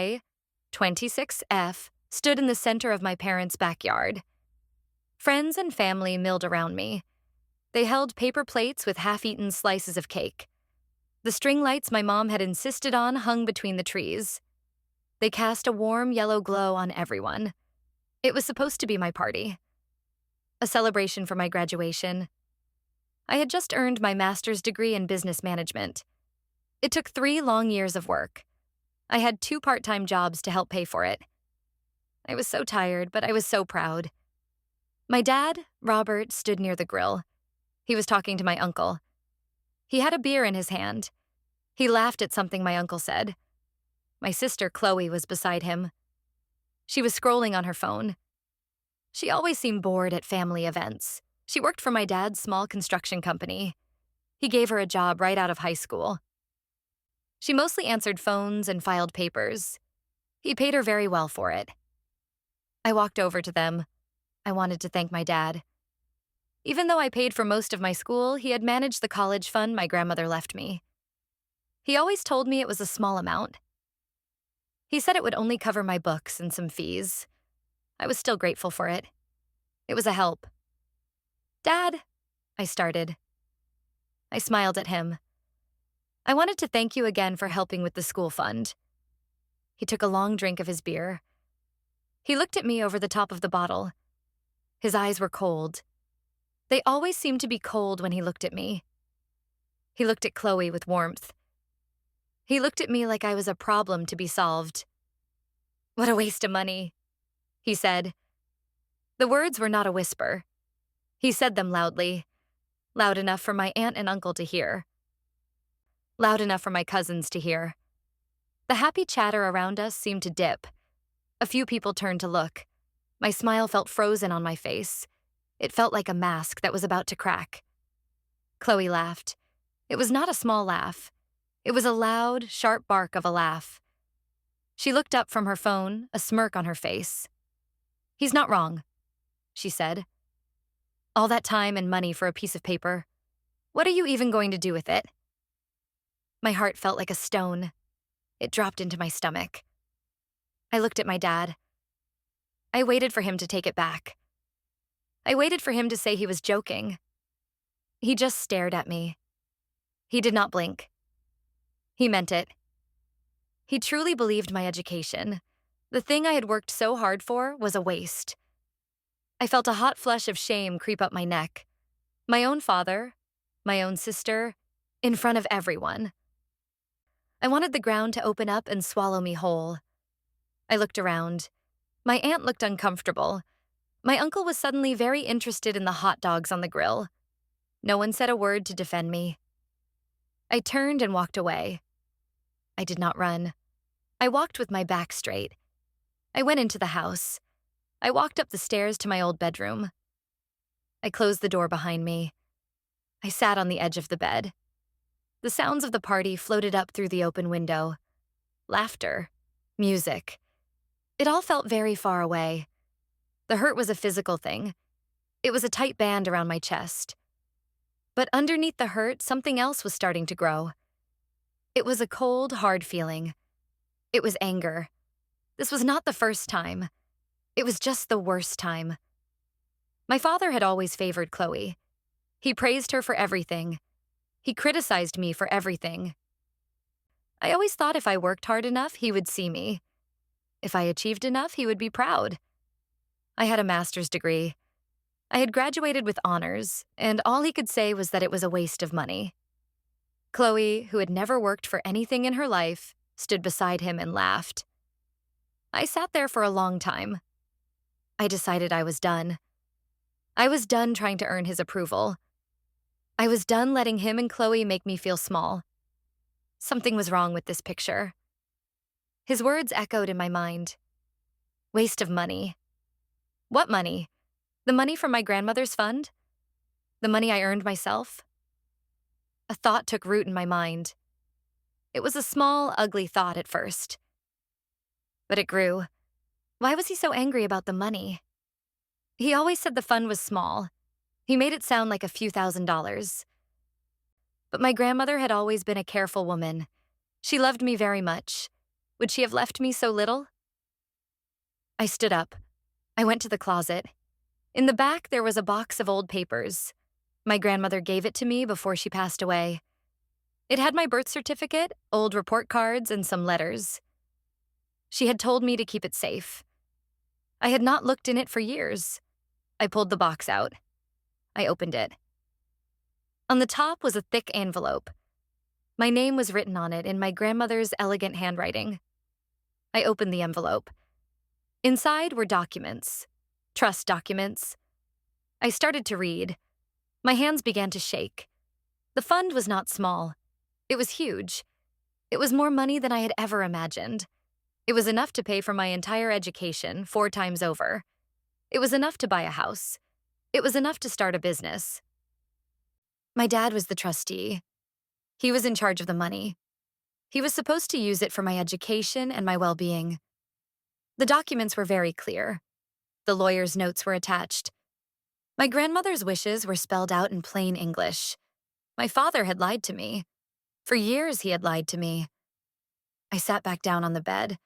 gray 26F stood in the center of my parents' backyard. Friends and family milled around me. They held paper plates with half-eaten slices of cake. The string lights my mom had insisted on hung between the trees. They cast a warm yellow glow on everyone. It was supposed to be my party. A celebration for my graduation. I had just earned my master's degree in business management. It took 3 long years of work. I had 2 part-time jobs to help pay for it. I was so tired, but I was so proud. My dad, Robert, stood near the grill. He was talking to my uncle. He had a beer in his hand. He laughed at something my uncle said. My sister, Chloe, was beside him. She was scrolling on her phone. She always seemed bored at family events. She worked for my dad's small construction company. He gave her a job right out of high school. She mostly answered phones and filed papers. He paid her very well for it. I walked over to them. I wanted to thank my dad. Even though I paid for most of my school, he had managed the college fund my grandmother left me. He always told me it was a small amount. He said it would only cover my books and some fees. I was still grateful for it. It was a help. "Dad," I started. I smiled at him. "I wanted to thank you again for helping with the school fund." He took a long drink of his beer. He looked at me over the top of the bottle. His eyes were cold. They always seemed to be cold when he looked at me. He looked at Chloe with warmth. He looked at me like I was a problem to be solved. "What a waste of money," he said. The words were not a whisper. He said them loudly, loud enough for my aunt and uncle to hear, loud enough for my cousins to hear. The happy chatter around us seemed to dip. A few people turned to look. My smile felt frozen on my face. It felt like a mask that was about to crack. Chloe laughed. It was not a small laugh. It was a loud, sharp bark of a laugh. She looked up from her phone, a smirk on her face. "He's not wrong," she said. "All that time and money for a piece of paper. What are you even going to do with it?" My heart felt like a stone. It dropped into my stomach. I looked at my dad. I waited for him to take it back. I waited for him to say he was joking. He just stared at me. He did not blink. He meant it. He truly believed my education, the thing I had worked so hard for, was a waste. I felt a hot flush of shame creep up my neck. My own father, my own sister, in front of everyone. I wanted the ground to open up and swallow me whole. I looked around. My aunt looked uncomfortable. My uncle was suddenly very interested in the hot dogs on the grill. No one said a word to defend me. I turned and walked away. I did not run. I walked with my back straight. I went into the house. I walked up the stairs to my old bedroom. I closed the door behind me. I sat on the edge of the bed. The sounds of the party floated up through the open window. Laughter, music. It all felt very far away. The hurt was a physical thing. It was a tight band around my chest. But underneath the hurt, something else was starting to grow. It was a cold, hard feeling. It was anger. This was not the first time. It was just the worst time. My father had always favored Chloe. He praised her for everything. He criticized me for everything. I always thought if I worked hard enough, he would see me. If I achieved enough, he would be proud. I had a master's degree. I had graduated with honors, and all he could say was that it was a waste of money. Chloe, who had never worked for anything in her life, stood beside him and laughed. I sat there for a long time. I decided I was done. I was done trying to earn his approval. I was done letting him and Chloe make me feel small. Something was wrong with this picture. His words echoed in my mind. Waste of money. What money? The money from my grandmother's fund? The money I earned myself? A thought took root in my mind. It was a small, ugly thought at first. But it grew. Why was he so angry about the money? He always said the fund was small. He made it sound like a few $1,000s. But my grandmother had always been a careful woman. She loved me very much. Would she have left me so little? I stood up. I went to the closet. In the back, there was a box of old papers. My grandmother gave it to me before she passed away. It had my birth certificate, old report cards, and some letters. She had told me to keep it safe. I had not looked in it for years. I pulled the box out. I opened it. On the top was a thick envelope. My name was written on it in my grandmother's elegant handwriting. I opened the envelope. Inside were documents, trust documents. I started to read. My hands began to shake. The fund was not small. It was huge. It was more money than I had ever imagined. It was enough to pay for my entire education 4 times over. It was enough to buy a house. It was enough to start a business. My dad was the trustee. He was in charge of the money. He was supposed to use it for my education and my well-being. The documents were very clear. The lawyer's notes were attached. My grandmother's wishes were spelled out in plain English. My father had lied to me. For years, he had lied to me. I sat back down on the bed.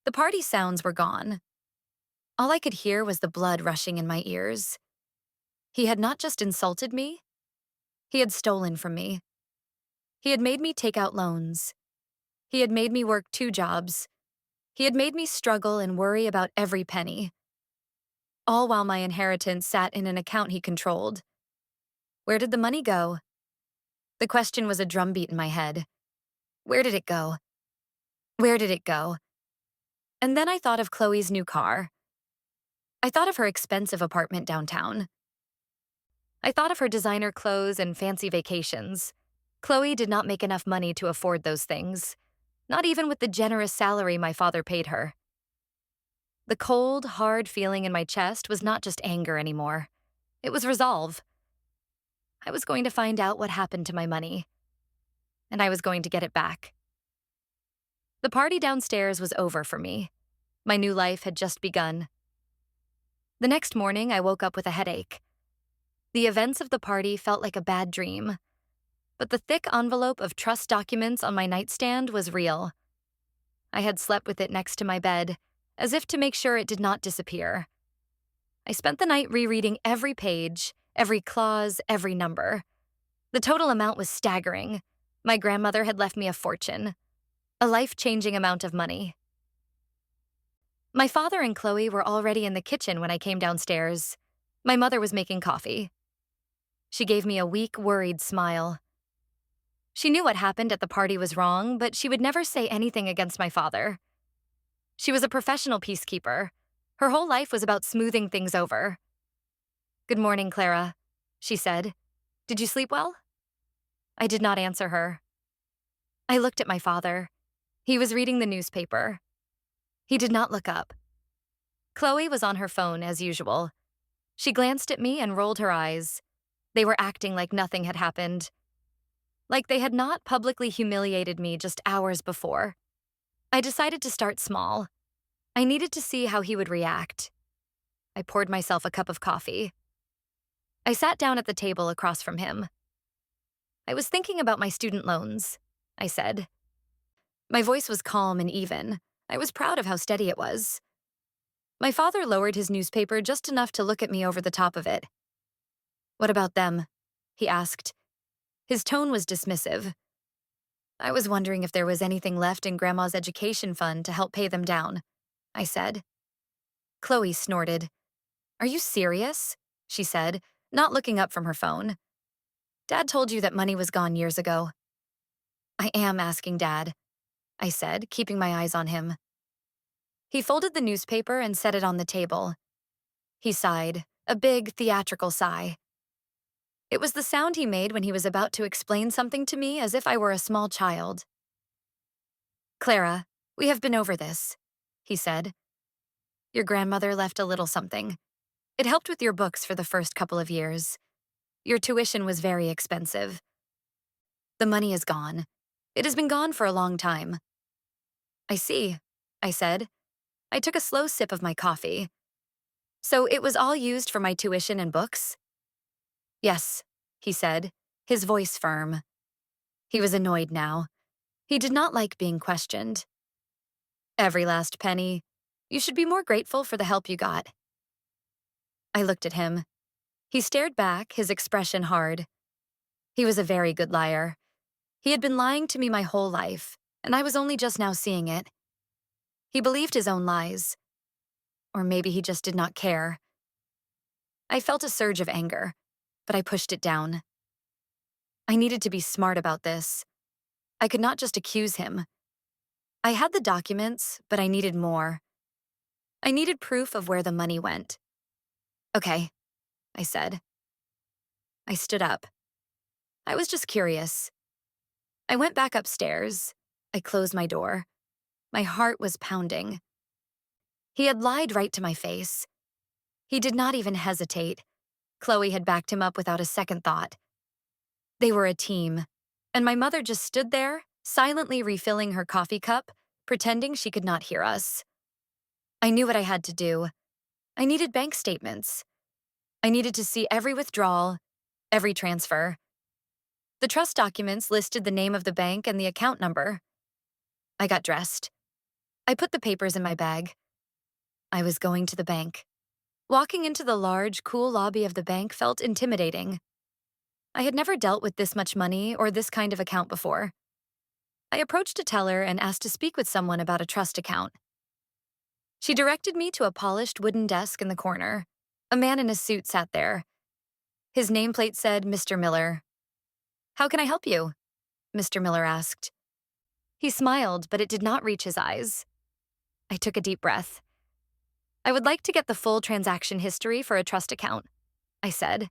The party sounds were gone. All I could hear was the blood rushing in my ears. He had not just insulted me, he had stolen from me. He had made me take out loans. He had made me work 2 jobs. He had made me struggle and worry about every penny. All while my inheritance sat in an account he controlled. Where did the money go? The question was a drumbeat in my head. Where did it go? Where did it go? And then I thought of Chloe's new car. I thought of her expensive apartment downtown. I thought of her designer clothes and fancy vacations. Chloe did not make enough money to afford those things, not even with the generous salary my father paid her. The cold, hard feeling in my chest was not just anger anymore. It was resolve. I was going to find out what happened to my money, and I was going to get it back. The party downstairs was over for me. My new life had just begun. The next morning, I woke up with a headache. The events of the party felt like a bad dream, but the thick envelope of trust documents on my nightstand was real. I had slept with it next to my bed, as if to make sure it did not disappear. I spent the night rereading every page, every clause, every number. The total amount was staggering. My grandmother had left me a fortune, a life-changing amount of money. My father and Chloe were already in the kitchen when I came downstairs. My mother was making coffee. She gave me a weak, worried smile. She knew what happened at the party was wrong, but she would never say anything against my father. She was a professional peacekeeper. Her whole life was about smoothing things over. "Good morning, Clara," she said. "Did you sleep well?" I did not answer her. I looked at my father. He was reading the newspaper. He did not look up. Chloe was on her phone as usual. She glanced at me and rolled her eyes. They were acting like nothing had happened. Like they had not publicly humiliated me just hours before. I decided to start small. I needed to see how he would react. I poured myself a cup of coffee. I sat down at the table across from him. "I was thinking about my student loans," I said. My voice was calm and even. I was proud of how steady it was. My father lowered his newspaper just enough to look at me over the top of it. "What about them?" he asked. His tone was dismissive. "I was wondering if there was anything left in Grandma's education fund to help pay them down," I said. Chloe snorted. "Are you serious?" she said, not looking up from her phone. "Dad told you that money was gone years ago." "I am asking Dad," I said, keeping my eyes on him. He folded the newspaper and set it on the table. He sighed, a big, theatrical sigh. It was the sound he made when he was about to explain something to me as if I were a small child. "Clara, we have been over this," he said. "Your grandmother left a little something. It helped with your books for the first couple of years. Your tuition was very expensive. The money is gone. It has been gone for a long time." "I see," I said. I took a slow sip of my coffee. "So it was all used for my tuition and books?" "Yes," he said, his voice firm. He was annoyed now. He did not like being questioned. Every last penny. You should be more grateful for the help you got. I looked at him. He stared back, his expression hard. He was a very good liar. He had been lying to me my whole life, and I was only just now seeing it. He believed his own lies. Or maybe he just did not care. I felt a surge of anger, but I pushed it down. I needed to be smart about this. I could not just accuse him. I had the documents, but I needed more. I needed proof of where the money went. Okay, I said. I stood up. I was just curious. I went back upstairs. I closed my door. My heart was pounding. He had lied right to my face. He did not even hesitate. Chloe had backed him up without a second thought. They were a team, and my mother just stood there, silently refilling her coffee cup, pretending she could not hear us. I knew what I had to do. I needed bank statements. I needed to see every withdrawal, every transfer. The trust documents listed the name of the bank and the account number. I got dressed. I put the papers in my bag. I was going to the bank. Walking into the large, cool lobby of the bank felt intimidating. I had never dealt with this much money or this kind of account before. I approached a teller and asked to speak with someone about a trust account. She directed me to a polished wooden desk in the corner. A man in a suit sat there. His nameplate said, Mr. Miller. "How can I help you?" Mr. Miller asked. He smiled, but it did not reach his eyes. I took a deep breath. "I would like to get the full transaction history for a trust account," I said.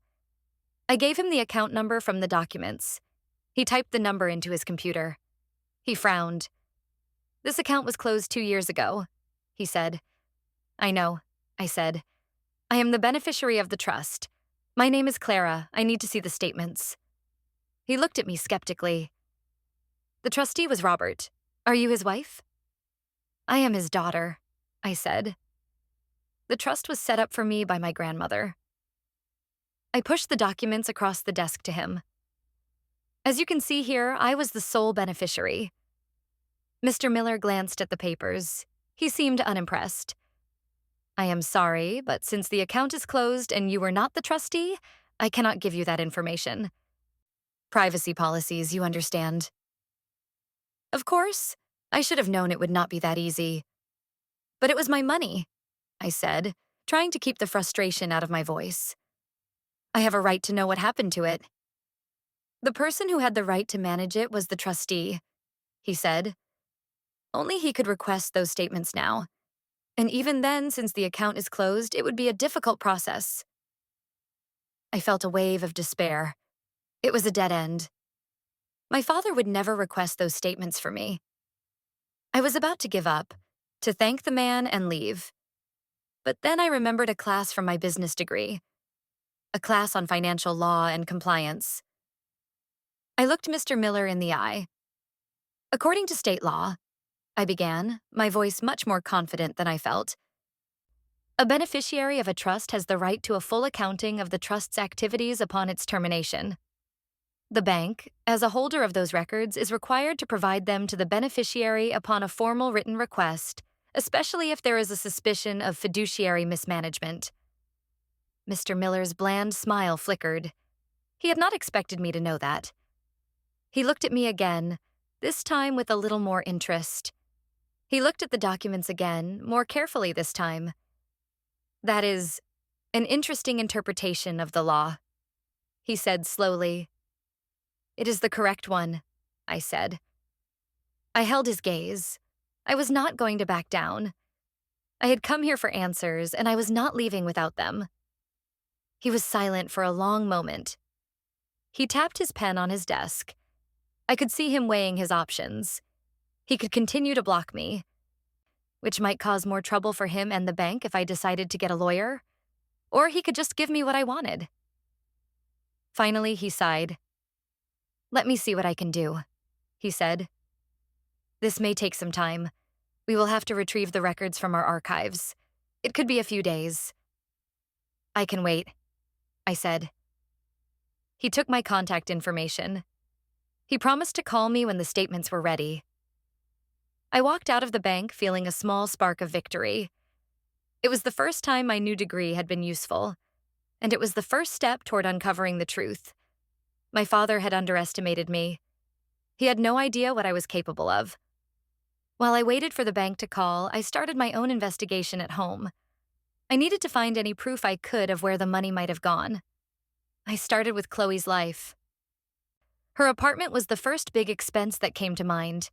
I gave him the account number from the documents. He typed the number into his computer. He frowned. "This account was closed 2 years ago," he said. "I know," I said. "I am the beneficiary of the trust. My name is Clara. I need to see the statements." He looked at me skeptically. "The trustee was Robert. Are you his wife?" "I am his daughter," I said. The trust was set up for me by my grandmother. I pushed the documents across the desk to him. As you can see here, I was the sole beneficiary. Mr. Miller glanced at the papers. He seemed unimpressed. "I am sorry, but since the account is closed and you were not the trustee, I cannot give you that information. Privacy policies, you understand." Of course, I should have known it would not be that easy. "But it was my money," I said, trying to keep the frustration out of my voice. "I have a right to know what happened to it." "The person who had the right to manage it was the trustee," he said. "Only he could request those statements now. And even then, since the account is closed, it would be a difficult process." I felt a wave of despair. It was a dead end. My father would never request those statements for me. I was about to give up, to thank the man and leave. But then I remembered a class from my business degree, a class on financial law and compliance. I looked Mr. Miller in the eye. "According to state law," I began, my voice much more confident than I felt, "a beneficiary of a trust has the right to a full accounting of the trust's activities upon its termination. The bank, as a holder of those records, is required to provide them to the beneficiary upon a formal written request, especially if there is a suspicion of fiduciary mismanagement." Mr. Miller's bland smile flickered. He had not expected me to know that. He looked at me again, this time with a little more interest. He looked at the documents again, more carefully this time. "That is an interesting interpretation of the law," he said slowly. "It is the correct one," I said. I held his gaze. I was not going to back down. I had come here for answers, and I was not leaving without them. He was silent for a long moment. He tapped his pen on his desk. I could see him weighing his options. He could continue to block me, which might cause more trouble for him and the bank if I decided to get a lawyer, or he could just give me what I wanted. Finally, he sighed. "Let me see what I can do," he said. "This may take some time. We will have to retrieve the records from our archives. It could be a few days." "I can wait," I said. He took my contact information. He promised to call me when the statements were ready. I walked out of the bank feeling a small spark of victory. It was the first time my new degree had been useful, and it was the first step toward uncovering the truth. My father had underestimated me. He had no idea what I was capable of. While I waited for the bank to call, I started my own investigation at home. I needed to find any proof I could of where the money might have gone. I started with Chloe's life. Her apartment was the first big expense that came to mind.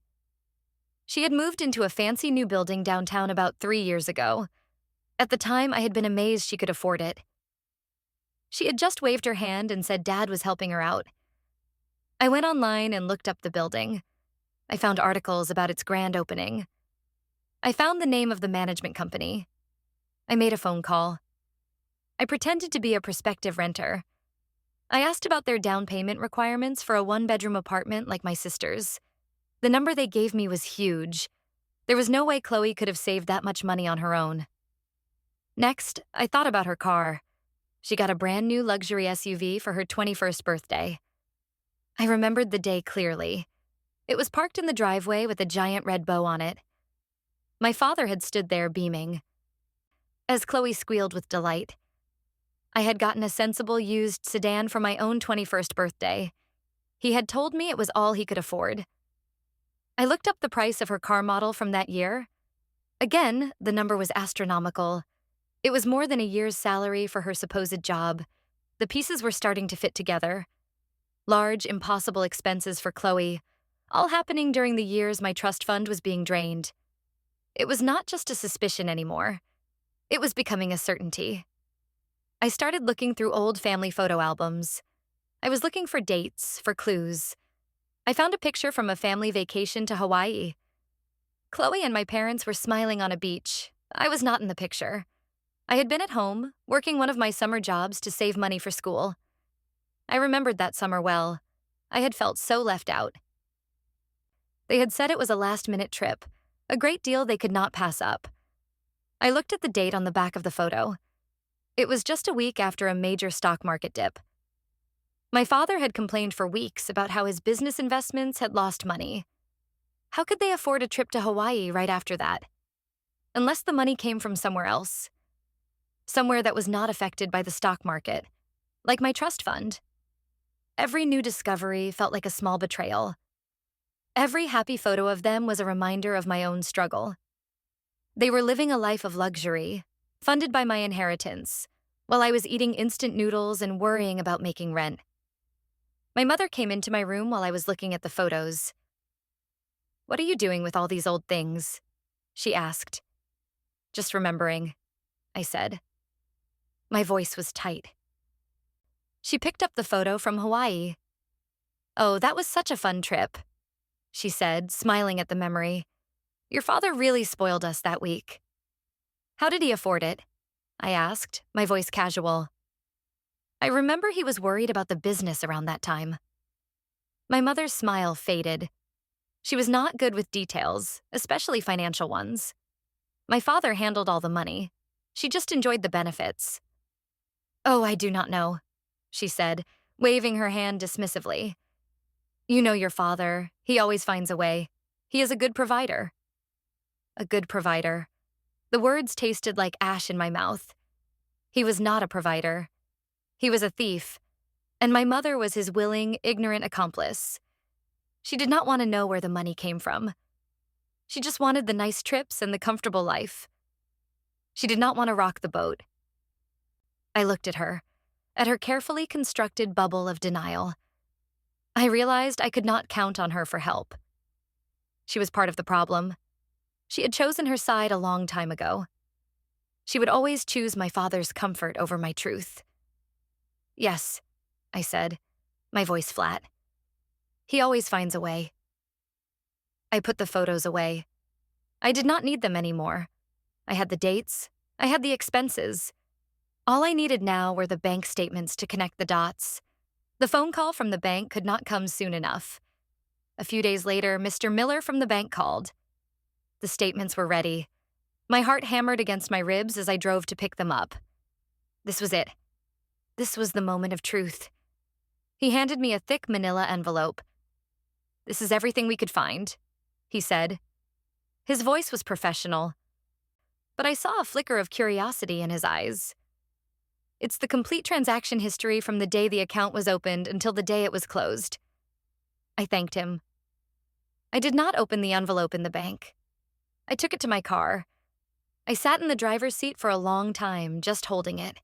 She had moved into a fancy new building downtown about 3 years ago. At the time, I had been amazed she could afford it. She had just waved her hand and said Dad was helping her out. I went online and looked up the building. I found articles about its grand opening. I found the name of the management company. I made a phone call. I pretended to be a prospective renter. I asked about their down payment requirements for a one-bedroom apartment like my sister's. The number they gave me was huge. There was no way Chloe could have saved that much money on her own. Next, I thought about her car. She got a brand new luxury SUV for her 21st birthday. I remembered the day clearly. It was parked in the driveway with a giant red bow on it. My father had stood there beaming. As Chloe squealed with delight, I had gotten a sensible used sedan for my own 21st birthday. He had told me it was all he could afford. I looked up the price of her car model from that year. Again, the number was astronomical. It was more than a year's salary for her supposed job. The pieces were starting to fit together. Large, impossible expenses for Chloe, all happening during the years my trust fund was being drained. It was not just a suspicion anymore. It was becoming a certainty. I started looking through old family photo albums. I was looking for dates, for clues. I found a picture from a family vacation to Hawaii. Chloe and my parents were smiling on a beach. I was not in the picture. I had been at home, working one of my summer jobs to save money for school. I remembered that summer well. I had felt so left out. They had said it was a last-minute trip, a great deal they could not pass up. I looked at the date on the back of the photo. It was just a week after a major stock market dip. My father had complained for weeks about how his business investments had lost money. How could they afford a trip to Hawaii right after that? Unless the money came from somewhere else. Somewhere that was not affected by the stock market, like my trust fund. Every new discovery felt like a small betrayal. Every happy photo of them was a reminder of my own struggle. They were living a life of luxury, funded by my inheritance, while I was eating instant noodles and worrying about making rent. My mother came into my room while I was looking at the photos. "What are you doing with all these old things?" she asked. "Just remembering," I said. My voice was tight. She picked up the photo from Hawaii. "Oh, that was such a fun trip," she said, smiling at the memory. "Your father really spoiled us that week." "How did he afford it?" I asked, my voice casual. I remember he was worried about the business around that time. My mother's smile faded. She was not good with details, especially financial ones. My father handled all the money. She just enjoyed the benefits. "Oh, I do not know," she said, waving her hand dismissively. "You know your father. He always finds a way. He is a good provider." A good provider. The words tasted like ash in my mouth. He was not a provider. He was a thief, and my mother was his willing, ignorant accomplice. She did not want to know where the money came from. She just wanted the nice trips and the comfortable life. She did not want to rock the boat. I looked at her carefully constructed bubble of denial. I realized I could not count on her for help. She was part of the problem. She had chosen her side a long time ago. She would always choose my father's comfort over my truth. "Yes," I said, my voice flat. "He always finds a way." I put the photos away. I did not need them anymore. I had the dates. I had the expenses. All I needed now were the bank statements to connect the dots. The phone call from the bank could not come soon enough. A few days later, Mr. Miller from the bank called. The statements were ready. My heart hammered against my ribs as I drove to pick them up. This was it. This was the moment of truth. He handed me a thick manila envelope. "This is everything we could find," he said. His voice was professional, but I saw a flicker of curiosity in his eyes. It's the complete transaction history from the day the account was opened until the day it was closed. I thanked him. I did not open the envelope in the bank. I took it to my car. I sat in the driver's seat for a long time, just holding it.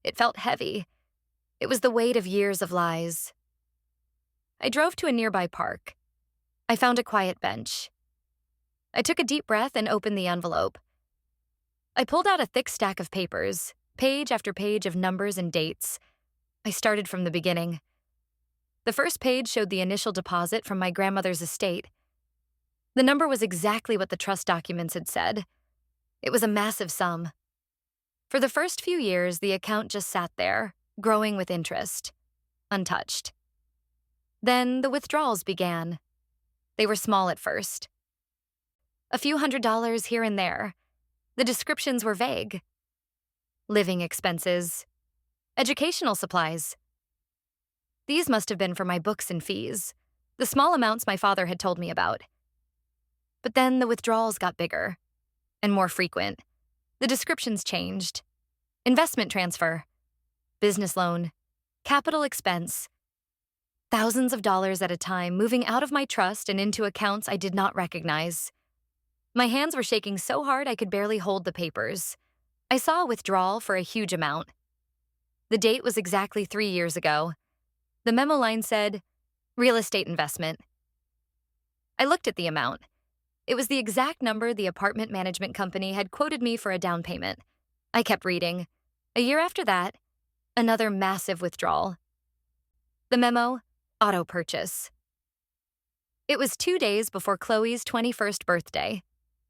It felt heavy. It was the weight of years of lies. I drove to a nearby park. I found a quiet bench. I took a deep breath and opened the envelope. I pulled out a thick stack of papers, page after page of numbers and dates. I started from the beginning. The first page showed the initial deposit from my grandmother's estate. The number was exactly what the trust documents had said. It was a massive sum. For the first few years, the account just sat there, growing with interest, untouched. Then the withdrawals began. They were small at first. A few $100s here and there. The descriptions were vague. Living expenses. Educational supplies. These must have been for my books and fees, the small amounts my father had told me about. But then the withdrawals got bigger and more frequent. The descriptions changed. Investment transfer, business loan, capital expense. Thousands of dollars at a time moving out of my trust and into accounts I did not recognize. My hands were shaking so hard I could barely hold the papers. I saw a withdrawal for a huge amount. The date was exactly 3 years ago. The memo line said, real estate investment. I looked at the amount. It was the exact number the apartment management company had quoted me for a down payment. I kept reading. A year after that, another massive withdrawal. The memo, auto purchase. It was 2 days before Chloe's 21st birthday,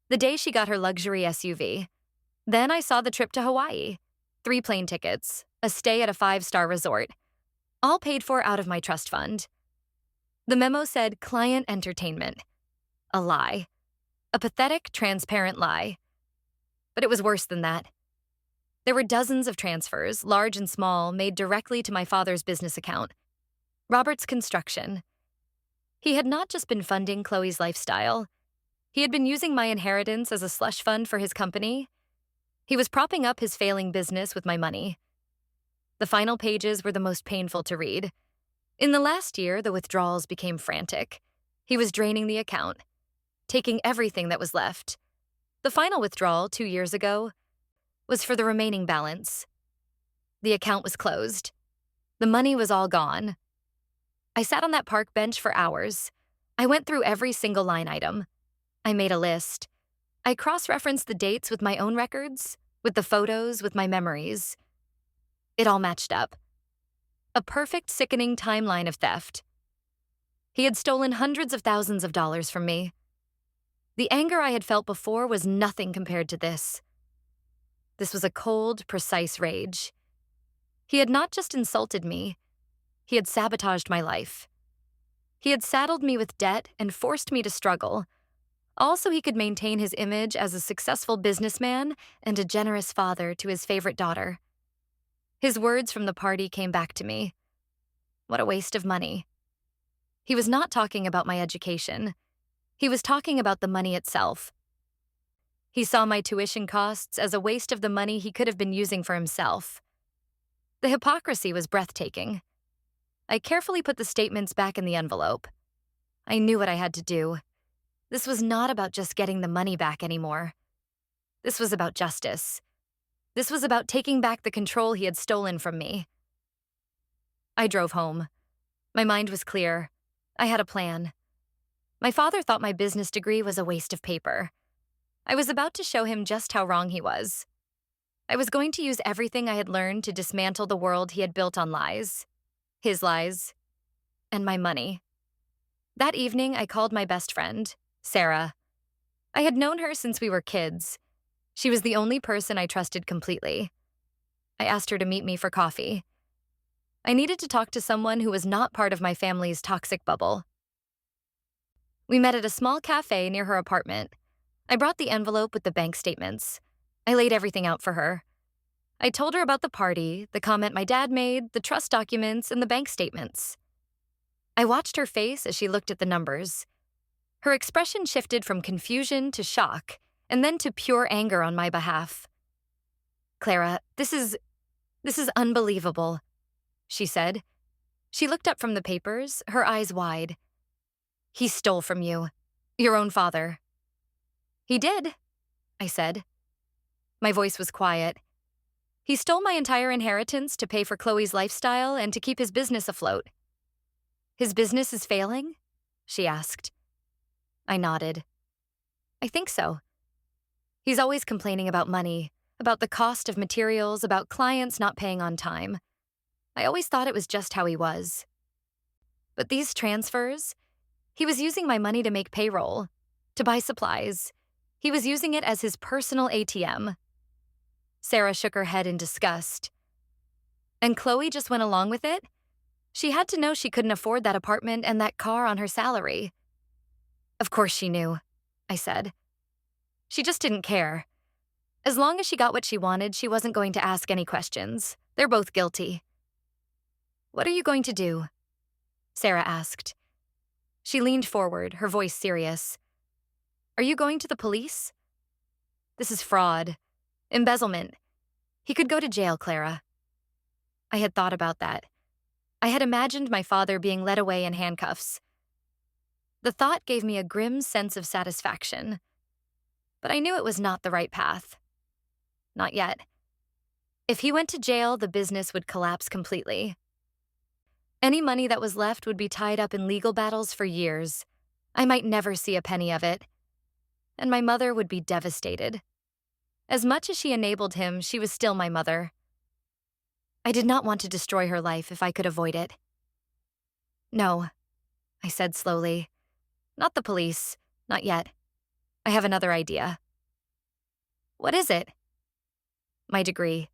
the day she got her luxury SUV. Then I saw the trip to Hawaii, 3 plane tickets, a stay at a 5-star resort, all paid for out of my trust fund. The memo said client entertainment. A lie. A pathetic, transparent lie. But it was worse than that. There were dozens of transfers, large and small, made directly to my father's business account, Robert's Construction. He had not just been funding Chloe's lifestyle. He had been using my inheritance as a slush fund for his company. He was propping up his failing business with my money. The final pages were the most painful to read. In the last year, the withdrawals became frantic. He was draining the account, taking everything that was left. The final withdrawal 2 years ago was for the remaining balance. The account was closed. The money was all gone. I sat on that park bench for hours. I went through every single line item. I made a list. I cross-referenced the dates with my own records, with the photos, with my memories. It all matched up. A perfect, sickening timeline of theft. He had stolen hundreds of thousands of dollars from me. The anger I had felt before was nothing compared to this. This was a cold, precise rage. He had not just insulted me, he had sabotaged my life. He had saddled me with debt and forced me to struggle, all so he could maintain his image as a successful businessman and a generous father to his favorite daughter. His words from the party came back to me. What a waste of money. He was not talking about my education. He was talking about the money itself. He saw my tuition costs as a waste of the money he could have been using for himself. The hypocrisy was breathtaking. I carefully put the statements back in the envelope. I knew what I had to do. This was not about just getting the money back anymore. This was about justice. This was about taking back the control he had stolen from me. I drove home. My mind was clear. I had a plan. My father thought my business degree was a waste of paper. I was about to show him just how wrong he was. I was going to use everything I had learned to dismantle the world he had built on lies. His lies. And my money. That evening, I called my best friend, Sarah. I had known her since we were kids. She was the only person I trusted completely. I asked her to meet me for coffee. I needed to talk to someone who was not part of my family's toxic bubble. We met at a small cafe near her apartment. I brought the envelope with the bank statements. I laid everything out for her. I told her about the party, the comment my dad made, the trust documents, and the bank statements. I watched her face as she looked at the numbers. Her expression shifted from confusion to shock, and then to pure anger on my behalf. "Clara, this is unbelievable," she said. She looked up from the papers, her eyes wide. "He stole from you. Your own father." "He did," I said. My voice was quiet. "He stole my entire inheritance to pay for Chloe's lifestyle and to keep his business afloat." "His business is failing?" she asked. I nodded. "I think so. He's always complaining about money, about the cost of materials, about clients not paying on time. I always thought it was just how he was. But these transfers, he was using my money to make payroll, to buy supplies. He was using it as his personal ATM." Sarah shook her head in disgust. "And Chloe just went along with it? She had to know she couldn't afford that apartment and that car on her salary." "Of course she knew," I said. "She just didn't care. As long as she got what she wanted, she wasn't going to ask any questions. They're both guilty." "What are you going to do?" Sarah asked. She leaned forward, her voice serious. "Are you going to the police? This is fraud. Embezzlement. He could go to jail, Clara." I had thought about that. I had imagined my father being led away in handcuffs. The thought gave me a grim sense of satisfaction. But I knew it was not the right path. Not yet. If he went to jail, the business would collapse completely. Any money that was left would be tied up in legal battles for years. I might never see a penny of it. And my mother would be devastated. As much as she enabled him, she was still my mother. I did not want to destroy her life if I could avoid it. "No," I said slowly. "Not the police. Not yet. I have another idea." "What is it?" "My degree,"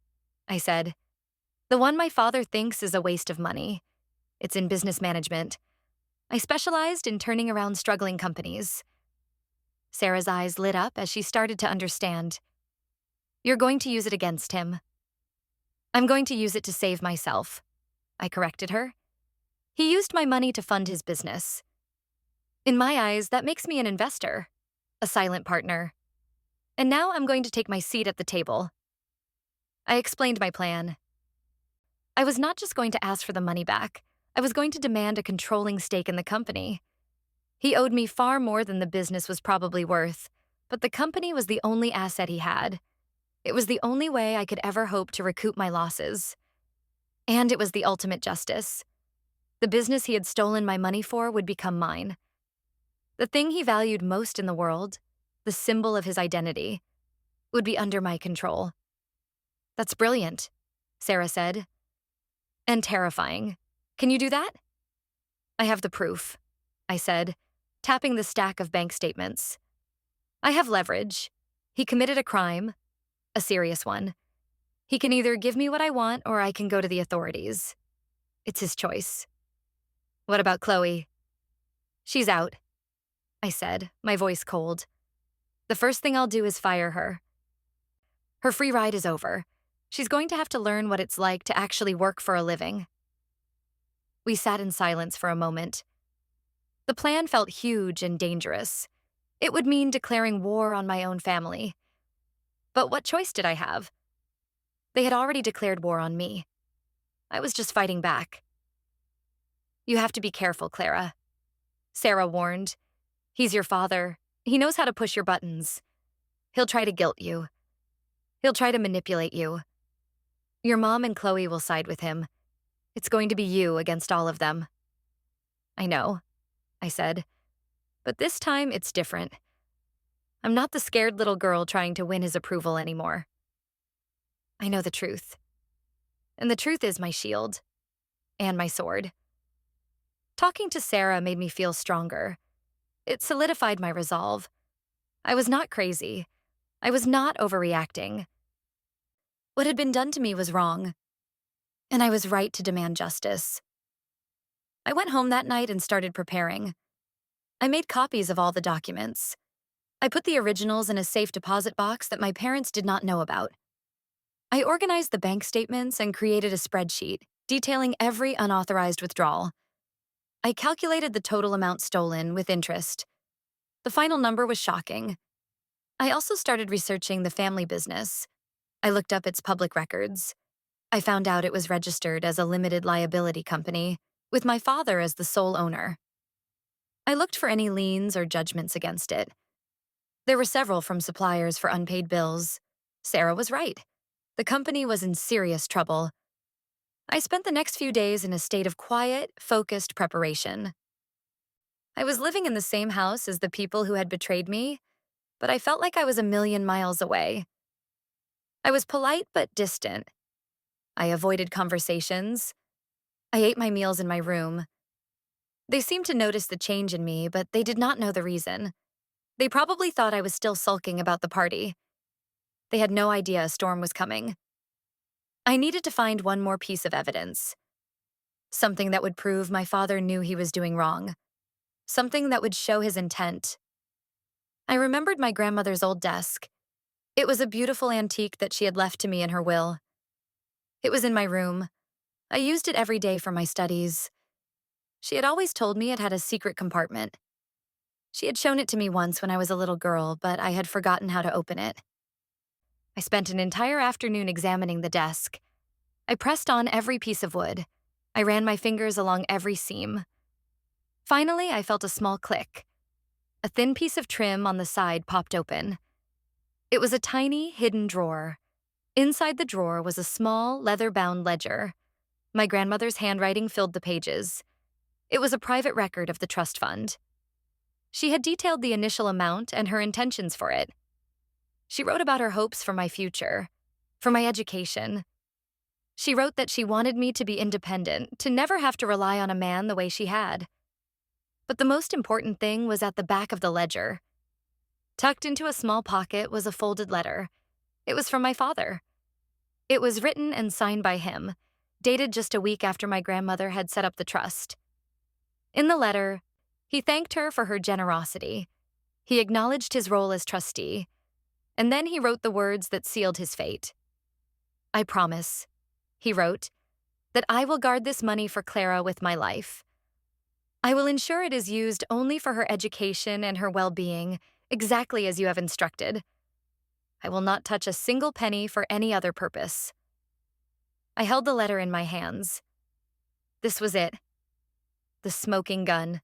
I said. "The one my father thinks is a waste of money. It's in business management. I specialized in turning around struggling companies." Sarah's eyes lit up as she started to understand. "You're going to use it against him." "I'm going to use it to save myself," I corrected her. "He used my money to fund his business. In my eyes, that makes me an investor, a silent partner. And now I'm going to take my seat at the table." I explained my plan. I was not just going to ask for the money back. I was going to demand a controlling stake in the company. He owed me far more than the business was probably worth, but the company was the only asset he had. It was the only way I could ever hope to recoup my losses. And it was the ultimate justice. The business he had stolen my money for would become mine. The thing he valued most in the world, the symbol of his identity, would be under my control. "That's brilliant," Sarah said. "And terrifying. Can you do that?" "I have the proof," I said, tapping the stack of bank statements. "I have leverage. He committed a crime, a serious one. He can either give me what I want or I can go to the authorities. It's his choice." "What about Chloe?" "She's out," I said, my voice cold. "The first thing I'll do is fire her. Her free ride is over. She's going to have to learn what it's like to actually work for a living." We sat in silence for a moment. The plan felt huge and dangerous. It would mean declaring war on my own family. But what choice did I have? They had already declared war on me. I was just fighting back. "You have to be careful, Clara," Sarah warned. "He's your father. He knows how to push your buttons. He'll try to guilt you. He'll try to manipulate you. Your mom and Chloe will side with him. It's going to be you against all of them." "I know," I said. "But this time it's different. I'm not the scared little girl trying to win his approval anymore. I know the truth. And the truth is my shield. And my sword." Talking to Sarah made me feel stronger. It solidified my resolve. I was not crazy. I was not overreacting. What had been done to me was wrong. And I was right to demand justice. I went home that night and started preparing. I made copies of all the documents. I put the originals in a safe deposit box that my parents did not know about. I organized the bank statements and created a spreadsheet detailing every unauthorized withdrawal. I calculated the total amount stolen with interest. The final number was shocking. I also started researching the family business. I looked up its public records. I found out it was registered as a limited liability company, with my father as the sole owner. I looked for any liens or judgments against it. There were several from suppliers for unpaid bills. Sarah was right. The company was in serious trouble. I spent the next few days in a state of quiet, focused preparation. I was living in the same house as the people who had betrayed me, but I felt like I was a million miles away. I was polite but distant. I avoided conversations. I ate my meals in my room. They seemed to notice the change in me, but they did not know the reason. They probably thought I was still sulking about the party. They had no idea a storm was coming. I needed to find one more piece of evidence. Something that would prove my father knew he was doing wrong. Something that would show his intent. I remembered my grandmother's old desk. It was a beautiful antique that she had left to me in her will. It was in my room. I used it every day for my studies. She had always told me it had a secret compartment. She had shown it to me once when I was a little girl, but I had forgotten how to open it. I spent an entire afternoon examining the desk. I pressed on every piece of wood. I ran my fingers along every seam. Finally, I felt a small click. A thin piece of trim on the side popped open. It was a tiny, hidden drawer. Inside the drawer was a small, leather-bound ledger. My grandmother's handwriting filled the pages. It was a private record of the trust fund. She had detailed the initial amount and her intentions for it. She wrote about her hopes for my future, for my education. She wrote that she wanted me to be independent, to never have to rely on a man the way she had. But the most important thing was at the back of the ledger. Tucked into a small pocket was a folded letter. It was from my father. It was written and signed by him, dated just a week after my grandmother had set up the trust. In the letter, he thanked her for her generosity. He acknowledged his role as trustee, and then he wrote the words that sealed his fate. "I promise," he wrote, "that I will guard this money for Clara with my life. I will ensure it is used only for her education and her well-being, exactly as you have instructed. I will not touch a single penny for any other purpose." I held the letter in my hands. This was it. The smoking gun.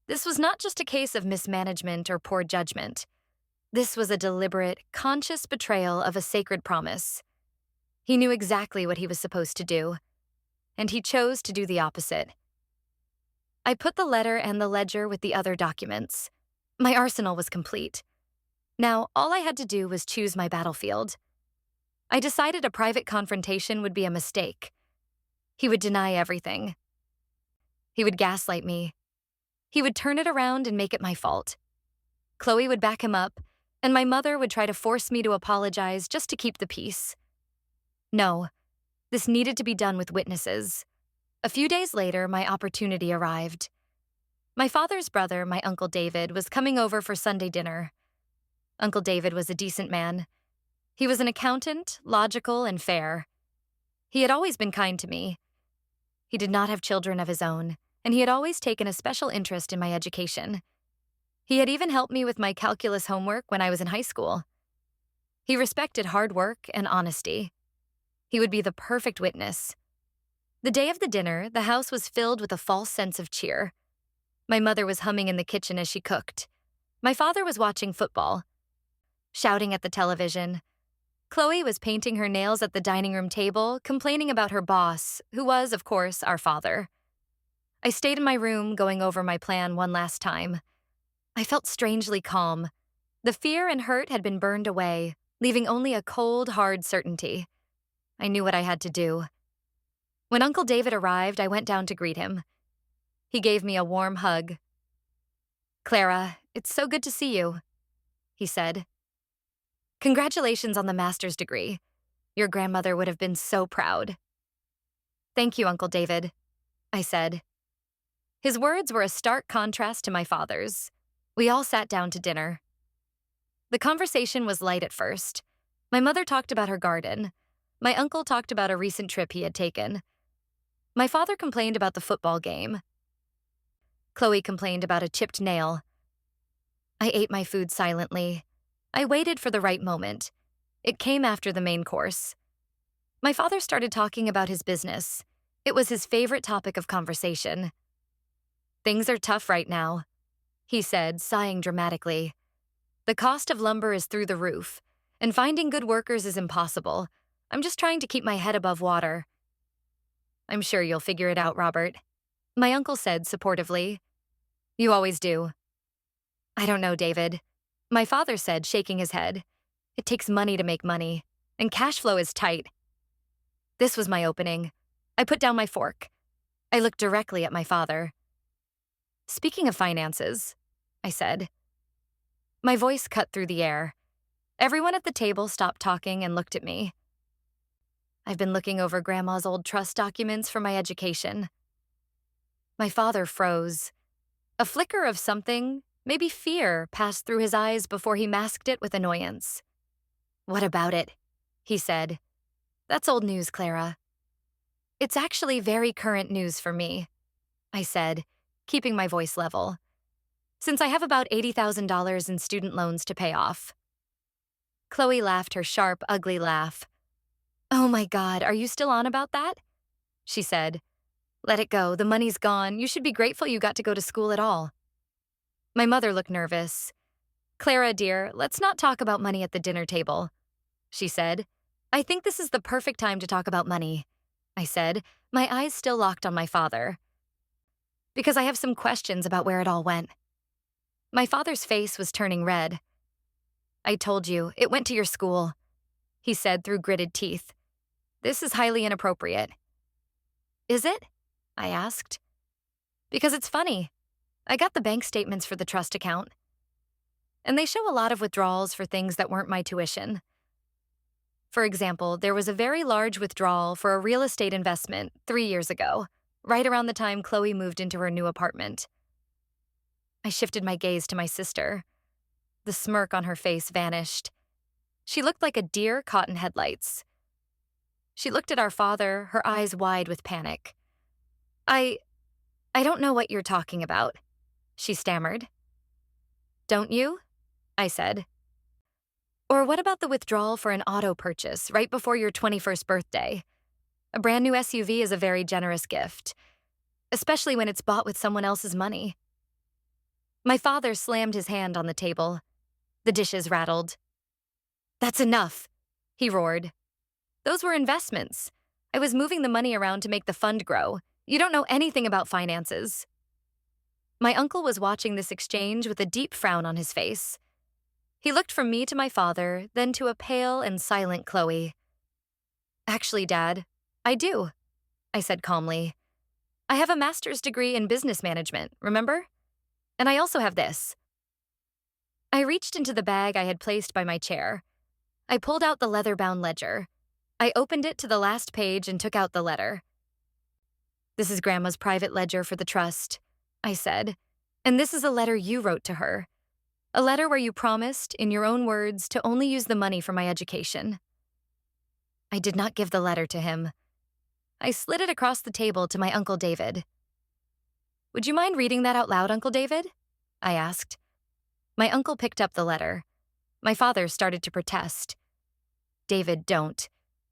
This was not just a case of mismanagement or poor judgment. This was a deliberate, conscious betrayal of a sacred promise. He knew exactly what he was supposed to do, and he chose to do the opposite. I put the letter and the ledger with the other documents. My arsenal was complete. Now, all I had to do was choose my battlefield. I decided a private confrontation would be a mistake. He would deny everything. He would gaslight me. He would turn it around and make it my fault. Chloe would back him up, and my mother would try to force me to apologize just to keep the peace. No, this needed to be done with witnesses. A few days later, my opportunity arrived. My father's brother, my Uncle David, was coming over for Sunday dinner. Uncle David was a decent man. He was an accountant, logical and fair. He had always been kind to me. He did not have children of his own, and he had always taken a special interest in my education. He had even helped me with my calculus homework when I was in high school. He respected hard work and honesty. He would be the perfect witness. The day of the dinner, the house was filled with a false sense of cheer. My mother was humming in the kitchen as she cooked. My father was watching football, shouting at the television. Chloe was painting her nails at the dining room table, complaining about her boss, who was, of course, our father. I stayed in my room, going over my plan one last time. I felt strangely calm. The fear and hurt had been burned away, leaving only a cold, hard certainty. I knew what I had to do. When Uncle David arrived, I went down to greet him. He gave me a warm hug. "Clara, it's so good to see you," he said. "Congratulations on the master's degree. Your grandmother would have been so proud." "Thank you, Uncle David," I said. His words were a stark contrast to my father's. We all sat down to dinner. The conversation was light at first. My mother talked about her garden. My uncle talked about a recent trip he had taken. My father complained about the football game. Chloe complained about a chipped nail. I ate my food silently. I waited for the right moment. It came after the main course. My father started talking about his business. It was his favorite topic of conversation. "Things are tough right now," he said, sighing dramatically. "The cost of lumber is through the roof, and finding good workers is impossible. I'm just trying to keep my head above water." "I'm sure you'll figure it out, Robert," my uncle said supportively. "You always do." "I don't know, David," my father said, shaking his head. "It takes money to make money, and cash flow is tight." This was my opening. I put down my fork. I looked directly at my father. "Speaking of finances," I said. My voice cut through the air. Everyone at the table stopped talking and looked at me. "I've been looking over Grandma's old trust documents for my education." My father froze. A flicker of something, maybe fear, passed through his eyes before he masked it with annoyance. "What about it?" he said. "That's old news, Clara." "It's actually very current news for me," I said, keeping my voice level, "since I have about $80,000 in student loans to pay off." Chloe laughed her sharp, ugly laugh. "Oh my God, are you still on about that?" she said. "Let it go. The money's gone. You should be grateful you got to go to school at all." My mother looked nervous. "Clara, dear, let's not talk about money at the dinner table," she said. "I think this is the perfect time to talk about money," I said, my eyes still locked on my father, "because I have some questions about where it all went." My father's face was turning red. "I told you, it went to your school," he said through gritted teeth. "This is highly inappropriate." "Is it?" I asked. "Because it's funny. I got the bank statements for the trust account, and they show a lot of withdrawals for things that weren't my tuition. For example, there was a very large withdrawal for a real estate investment 3 years ago, right around the time Chloe moved into her new apartment." I shifted my gaze to my sister. The smirk on her face vanished. She looked like a deer caught in headlights. She looked at our father, her eyes wide with panic. I don't know what you're talking about," she stammered. "Don't you?" I said. "Or what about the withdrawal for an auto purchase right before your 21st birthday? A brand new SUV is a very generous gift, especially when it's bought with someone else's money." My father slammed his hand on the table. The dishes rattled. "That's enough," he roared. "Those were investments. I was moving the money around to make the fund grow. You don't know anything about finances." My uncle was watching this exchange with a deep frown on his face. He looked from me to my father, then to a pale and silent Chloe. "Actually, Dad, I do," I said calmly. "I have a master's degree in business management, remember? And I also have this." I reached into the bag I had placed by my chair. I pulled out the leather-bound ledger. I opened it to the last page and took out the letter. "This is Grandma's private ledger for the trust," I said, "and this is a letter you wrote to her. A letter where you promised, in your own words, to only use the money for my education." I did not give the letter to him. I slid it across the table to my Uncle David. "Would you mind reading that out loud, Uncle David?" I asked. My uncle picked up the letter. My father started to protest. "David, don't.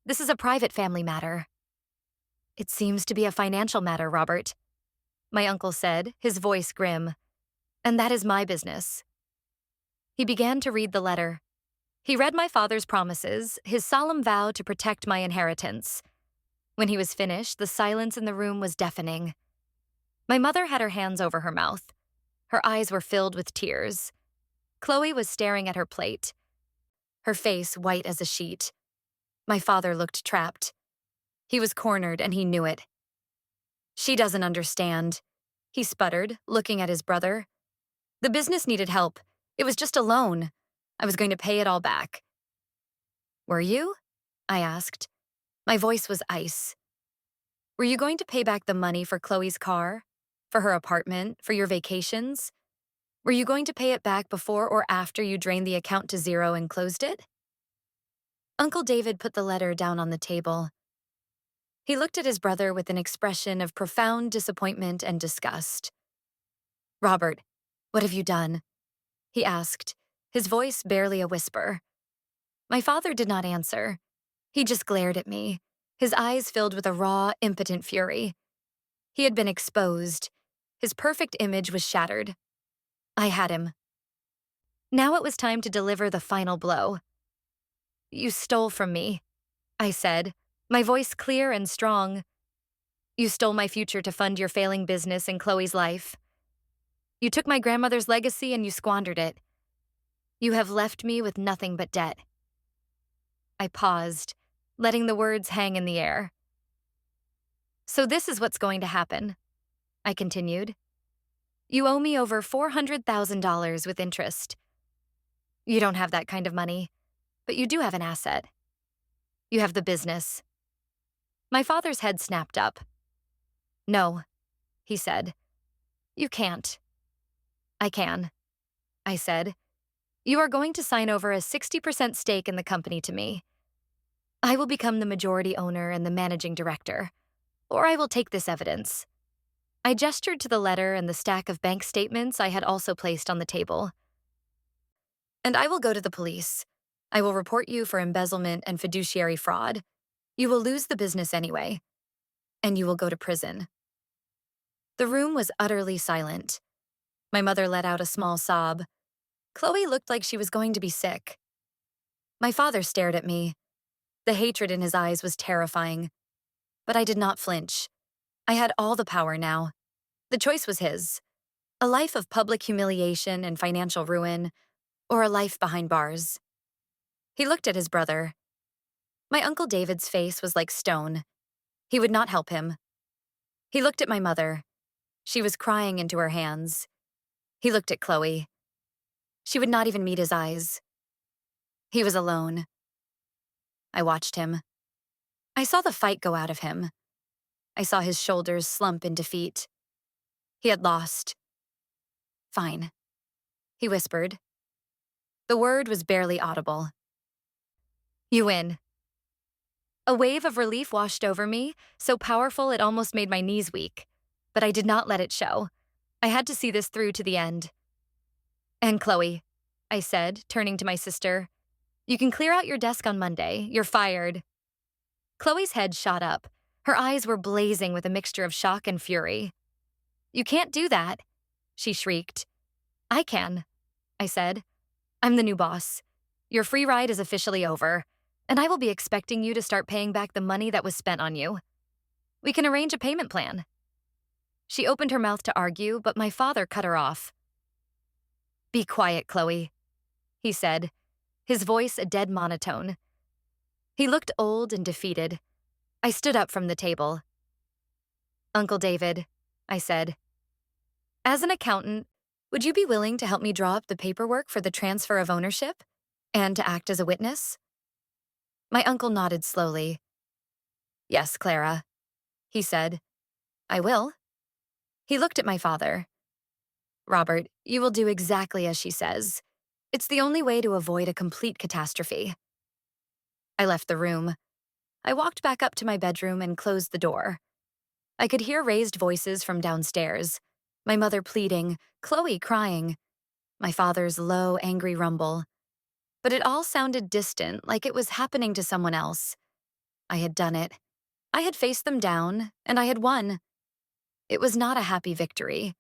This is a private family matter." "It seems to be a financial matter, Robert," my uncle said, his voice grim. "And that is my business." He began to read the letter. He read my father's promises, his solemn vow to protect my inheritance. When he was finished, the silence in the room was deafening. My mother had her hands over her mouth. Her eyes were filled with tears. Chloe was staring at her plate, her face white as a sheet. My father looked trapped. He was cornered, and he knew it. "She doesn't understand," he sputtered, looking at his brother. "The business needed help. It was just a loan. I was going to pay it all back." "Were you?" I asked. My voice was ice. "Were you going to pay back the money for Chloe's car? For her apartment? For your vacations? Were you going to pay it back before or after you drained the account to zero and closed it?" Uncle David put the letter down on the table. He looked at his brother with an expression of profound disappointment and disgust. "Robert, what have you done?" he asked, his voice barely a whisper. My father did not answer. He just glared at me, his eyes filled with a raw, impotent fury. He had been exposed. His perfect image was shattered. I had him. Now it was time to deliver the final blow. You stole from me, I said, my voice clear and strong. You stole my future to fund your failing business and Chloe's life. You took my grandmother's legacy and you squandered it. You have left me with nothing but debt. I paused, letting the words hang in the air. So this is what's going to happen, I continued. You owe me over $400,000 with interest. You don't have that kind of money, but you do have an asset. You have the business. My father's head snapped up. No, he said. You can't. I can, I said. You are going to sign over a 60% stake in the company to me. I will become the majority owner and the managing director, or I will take this evidence. I gestured to the letter and the stack of bank statements I had also placed on the table. And I will go to the police. I will report you for embezzlement and fiduciary fraud. You will lose the business anyway, and you will go to prison. The room was utterly silent. My mother let out a small sob. Chloe looked like she was going to be sick. My father stared at me. The hatred in his eyes was terrifying. But I did not flinch. I had all the power now. The choice was his. A life of public humiliation and financial ruin, or a life behind bars. He looked at his brother. My Uncle David's face was like stone. He would not help him. He looked at my mother. She was crying into her hands. He looked at Chloe. She would not even meet his eyes. He was alone. I watched him. I saw the fight go out of him. I saw his shoulders slump in defeat. He had lost. Fine, he whispered. The word was barely audible. You win. A wave of relief washed over me, so powerful it almost made my knees weak. But I did not let it show. I had to see this through to the end. And Chloe, I said, turning to my sister, you can clear out your desk on Monday. You're fired. Chloe's head shot up. Her eyes were blazing with a mixture of shock and fury. You can't do that, she shrieked. I can, I said. I'm the new boss. Your free ride is officially over, and I will be expecting you to start paying back the money that was spent on you. We can arrange a payment plan. She opened her mouth to argue, but my father cut her off. Be quiet, Chloe, he said, his voice a dead monotone. He looked old and defeated. I stood up from the table. Uncle David, I said, as an accountant, would you be willing to help me draw up the paperwork for the transfer of ownership and to act as a witness? My uncle nodded slowly. Yes, Clara, he said. I will. He looked at my father. Robert, you will do exactly as she says. It's the only way to avoid a complete catastrophe. I left the room. I walked back up to my bedroom and closed the door. I could hear raised voices from downstairs, my mother pleading, Chloe crying, my father's low, angry rumble. But it all sounded distant, like it was happening to someone else. I had done it. I had faced them down, and I had won. It was not a happy victory.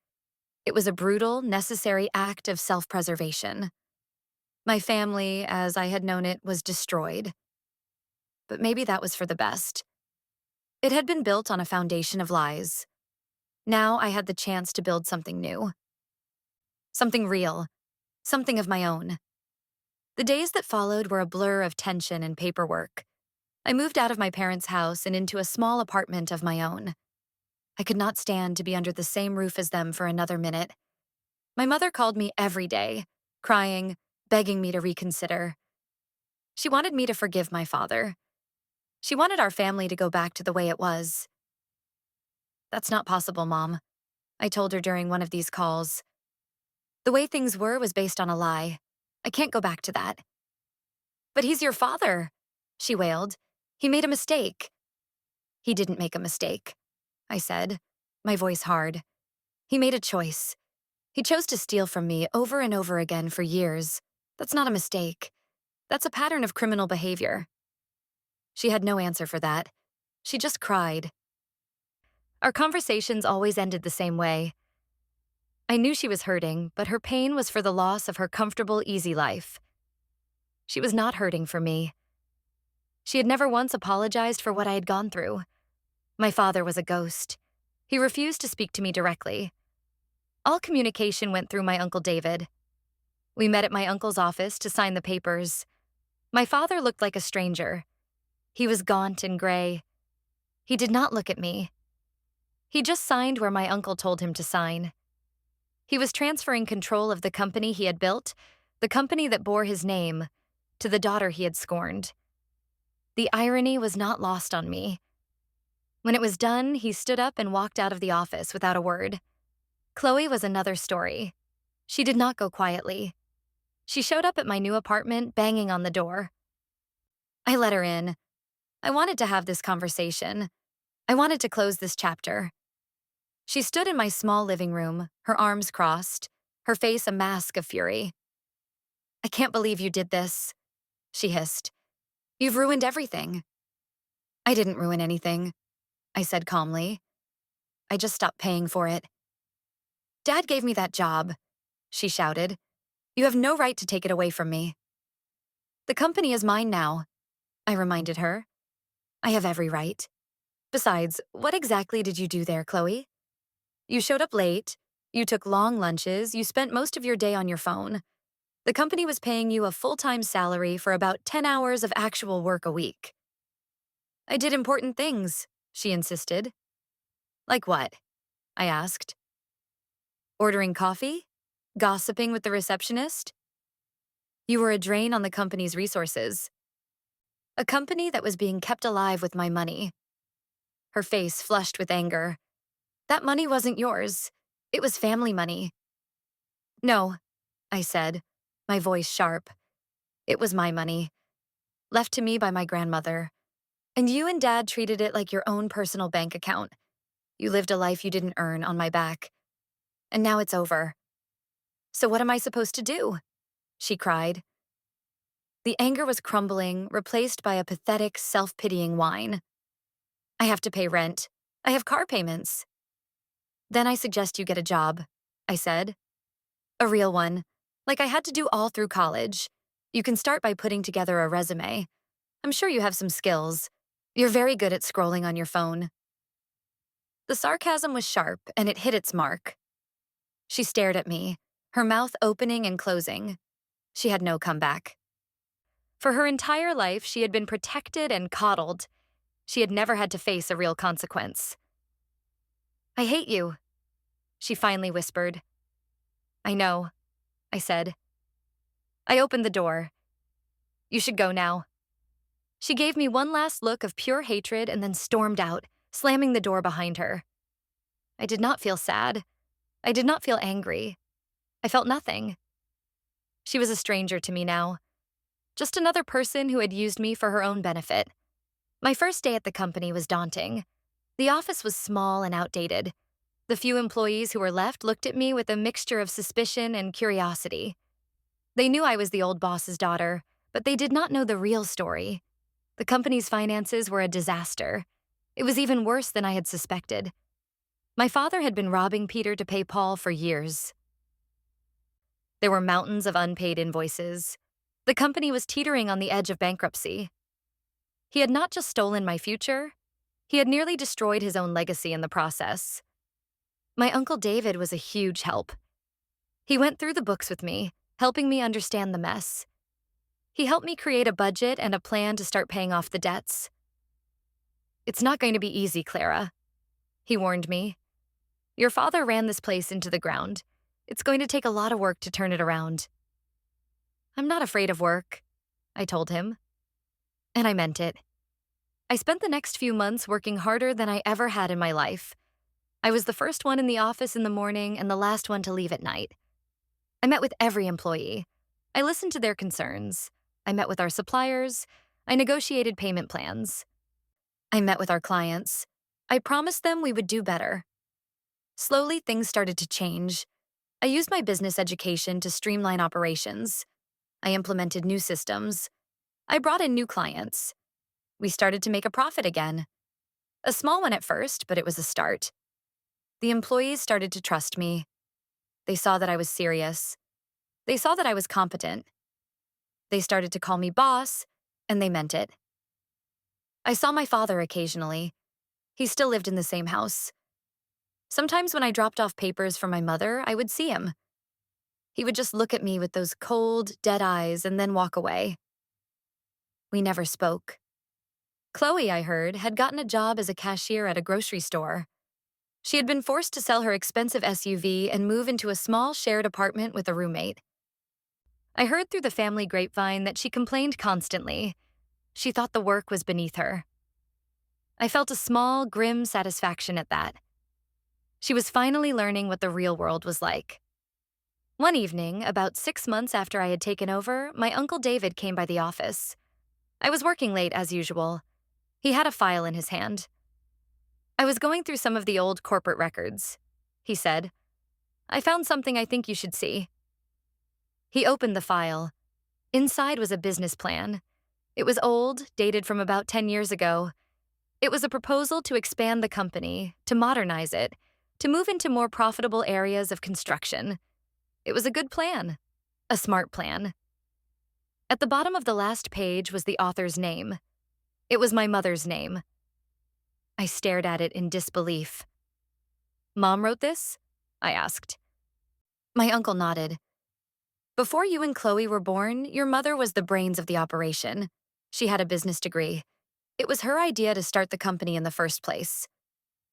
It was a brutal, necessary act of self-preservation. My family, as I had known it, was destroyed. But maybe that was for the best. It had been built on a foundation of lies. Now I had the chance to build something new. Something real. Something of my own. The days that followed were a blur of tension and paperwork. I moved out of my parents' house and into a small apartment of my own. I could not stand to be under the same roof as them for another minute. My mother called me every day, crying, begging me to reconsider. She wanted me to forgive my father. She wanted our family to go back to the way it was. That's not possible, Mom, I told her during one of these calls. The way things were was based on a lie. I can't go back to that. But he's your father, she wailed. He made a mistake. He didn't make a mistake, I said, my voice hard. He made a choice. He chose to steal from me over and over again for years. That's not a mistake. That's a pattern of criminal behavior. She had no answer for that. She just cried. Our conversations always ended the same way. I knew she was hurting, but her pain was for the loss of her comfortable, easy life. She was not hurting for me. She had never once apologized for what I had gone through. My father was a ghost. He refused to speak to me directly. All communication went through my Uncle David. We met at my uncle's office to sign the papers. My father looked like a stranger. He was gaunt and gray. He did not look at me. He just signed where my uncle told him to sign. He was transferring control of the company he had built, the company that bore his name, to the daughter he had scorned. The irony was not lost on me. When it was done, he stood up and walked out of the office without a word. Chloe was another story. She did not go quietly. She showed up at my new apartment, banging on the door. I let her in. I wanted to have this conversation. I wanted to close this chapter. She stood in my small living room, her arms crossed, her face a mask of fury. "I can't believe you did this," she hissed. "You've ruined everything." "I didn't ruin anything," I said calmly. "I just stopped paying for it." "Dad gave me that job," she shouted. "You have no right to take it away from me." "The company is mine now," I reminded her. "I have every right. Besides, what exactly did you do there, Chloe? You showed up late, you took long lunches, you spent most of your day on your phone. The company was paying you a full-time salary for about 10 hours of actual work a week." "I did important things," she insisted. "Like what?" I asked. "Ordering coffee? Gossiping with the receptionist? You were a drain on the company's resources. A company that was being kept alive with my money." Her face flushed with anger. "That money wasn't yours. It was family money." "No," I said, my voice sharp. "It was my money, left to me by my grandmother. And you and Dad treated it like your own personal bank account. You lived a life you didn't earn on my back. And now it's over." "So what am I supposed to do?" she cried. The anger was crumbling, replaced by a pathetic, self-pitying whine. "I have to pay rent. I have car payments." "Then I suggest you get a job," I said. "A real one, like I had to do all through college. You can start by putting together a resume. I'm sure you have some skills. You're very good at scrolling on your phone." The sarcasm was sharp, and it hit its mark. She stared at me, her mouth opening and closing. She had no comeback. For her entire life, she had been protected and coddled. She had never had to face a real consequence. "I hate you," she finally whispered. "I know," I said. I opened the door. "You should go now." She gave me one last look of pure hatred and then stormed out, slamming the door behind her. I did not feel sad. I did not feel angry. I felt nothing. She was a stranger to me now. Just another person who had used me for her own benefit. My first day at the company was daunting. The office was small and outdated. The few employees who were left looked at me with a mixture of suspicion and curiosity. They knew I was the old boss's daughter, but they did not know the real story. The company's finances were a disaster. It was even worse than I had suspected. My father had been robbing Peter to pay Paul for years. There were mountains of unpaid invoices. The company was teetering on the edge of bankruptcy. He had not just stolen my future, he had nearly destroyed his own legacy in the process. My Uncle David was a huge help. He went through the books with me, helping me understand the mess. He helped me create a budget and a plan to start paying off the debts. "It's not going to be easy, Clara," he warned me. "Your father ran this place into the ground. It's going to take a lot of work to turn it around." "I'm not afraid of work," I told him. And I meant it. I spent the next few months working harder than I ever had in my life. I was the first one in the office in the morning and the last one to leave at night. I met with every employee. I listened to their concerns. I met with our suppliers. I negotiated payment plans. I met with our clients. I promised them we would do better. Slowly, things started to change. I used my business education to streamline operations. I implemented new systems. I brought in new clients. We started to make a profit again. A small one at first, but it was a start. The employees started to trust me. They saw that I was serious. They saw that I was competent. They started to call me boss, and they meant it. I saw my father occasionally. He still lived in the same house. Sometimes when I dropped off papers for my mother, I would see him. He would just look at me with those cold, dead eyes and then walk away. We never spoke. Chloe, I heard, had gotten a job as a cashier at a grocery store. She had been forced to sell her expensive SUV and move into a small shared apartment with a roommate. I heard through the family grapevine that she complained constantly. She thought the work was beneath her. I felt a small, grim satisfaction at that. She was finally learning what the real world was like. One evening, about 6 months after I had taken over, my Uncle David came by the office. I was working late as usual. He had a file in his hand. I was going through some of the old corporate records, he said. I found something I think you should see. He opened the file. Inside was a business plan. It was old, dated from about 10 years ago. It was a proposal to expand the company, to modernize it, to move into more profitable areas of construction. It was a good plan, a smart plan. At the bottom of the last page was the author's name. It was my mother's name. I stared at it in disbelief. Mom wrote this? I asked. My uncle nodded. Before you and Chloe were born, your mother was the brains of the operation. She had a business degree. It was her idea to start the company in the first place.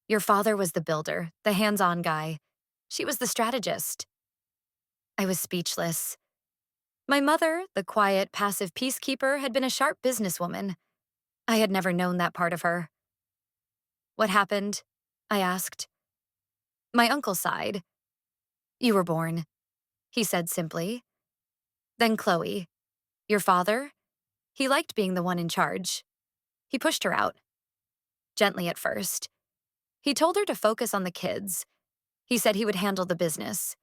Your father was the builder, the hands-on guy. She was the strategist. I was speechless. My mother, the quiet, passive peacekeeper, had been a sharp businesswoman. I had never known that part of her. What happened? I asked. My uncle sighed. You were born, he said simply. Then Chloe. Your father? He liked being the one in charge. He pushed her out. Gently at first. He told her to focus on the kids. He said he would handle the business.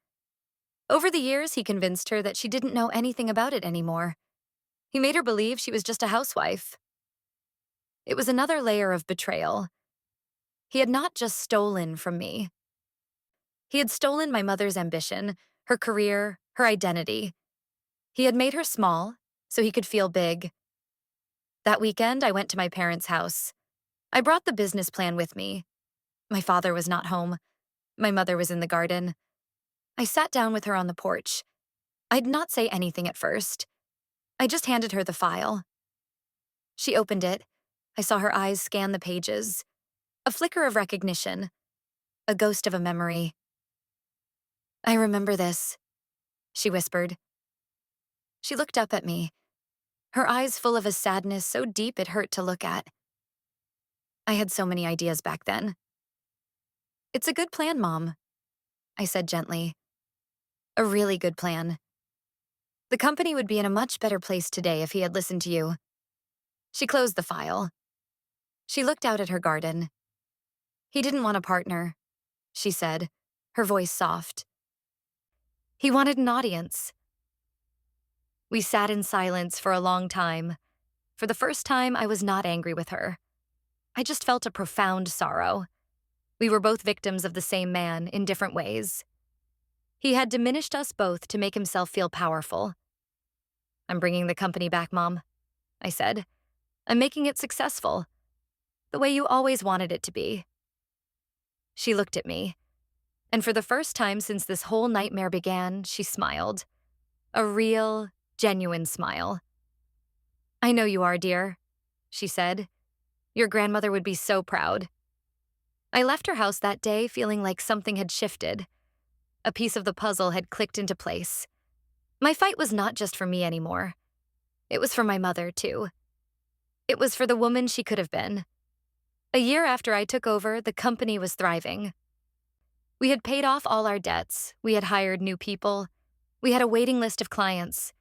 Over the years, he convinced her that she didn't know anything about it anymore. He made her believe she was just a housewife. It was another layer of betrayal. He had not just stolen from me. He had stolen my mother's ambition, her career, her identity. He had made her small, so he could feel big. That weekend, I went to my parents' house. I brought the business plan with me. My father was not home. My mother was in the garden. I sat down with her on the porch. I did not say anything at first. I just handed her the file. She opened it. I saw her eyes scan the pages. A flicker of recognition. A ghost of a memory. I remember this, she whispered. She looked up at me, her eyes full of a sadness so deep it hurt to look at. I had so many ideas back then. It's a good plan, Mom, I said gently. A really good plan. The company would be in a much better place today if he had listened to you. She closed the file. She looked out at her garden. He didn't want a partner, she said, her voice soft. He wanted an audience. We sat in silence for a long time. For the first time, I was not angry with her. I just felt a profound sorrow. We were both victims of the same man in different ways. He had diminished us both to make himself feel powerful. I'm bringing the company back, Mom, I said. I'm making it successful, the way you always wanted it to be. She looked at me, and for the first time since this whole nightmare began, she smiled. A real, genuine smile. I know you are, dear, she said. Your grandmother would be so proud. I left her house that day feeling like something had shifted. A piece of the puzzle had clicked into place. My fight was not just for me anymore. It was for my mother, too. It was for the woman she could have been. A year after I took over, the company was thriving. We had paid off all our debts. We had hired new people. We had a waiting list of clients.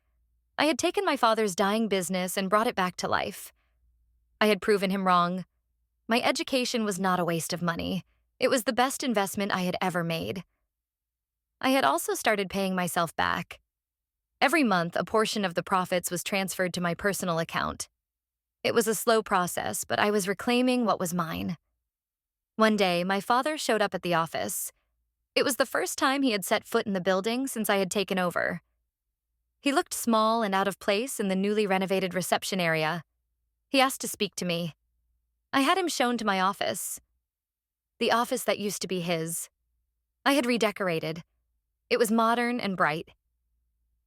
I had taken my father's dying business and brought it back to life. I had proven him wrong. My education was not a waste of money. It was the best investment I had ever made. I had also started paying myself back. Every month, a portion of the profits was transferred to my personal account. It was a slow process, but I was reclaiming what was mine. One day, my father showed up at the office. It was the first time he had set foot in the building since I had taken over. He looked small and out of place in the newly renovated reception area. He asked to speak to me. I had him shown to my office. The office that used to be his. I had redecorated. It was modern and bright.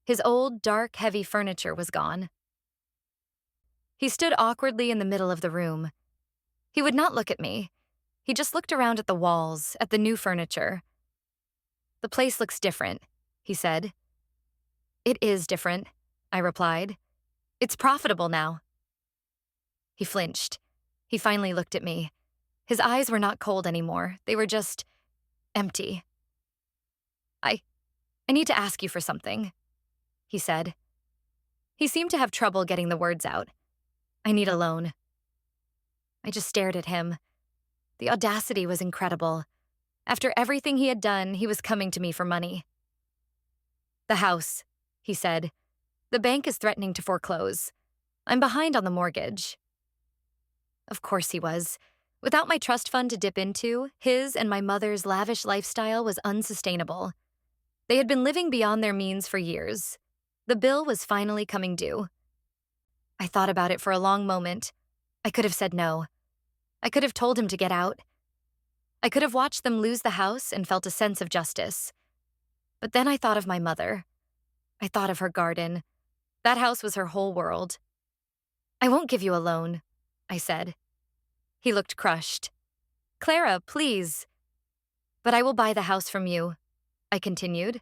His old, dark, heavy furniture was gone. He stood awkwardly in the middle of the room. He would not look at me. He just looked around at the walls, at the new furniture. "The place looks different," he said. "It is different," I replied. "It's profitable now." He flinched. He finally looked at me. His eyes were not cold anymore. They were just empty. I need to ask you for something," he said. He seemed to have trouble getting the words out. "I need a loan." I just stared at him. The audacity was incredible. After everything he had done, he was coming to me for money. "The house," he said. "The bank is threatening to foreclose. I'm behind on the mortgage." Of course he was. Without my trust fund to dip into, his and my mother's lavish lifestyle was unsustainable. They had been living beyond their means for years. The bill was finally coming due. I thought about it for a long moment. I could have said no. I could have told him to get out. I could have watched them lose the house and felt a sense of justice. But then I thought of my mother. I thought of her garden. That house was her whole world. "I won't give you a loan," I said. He looked crushed. "Clara, please." "But I will buy the house from you," I continued,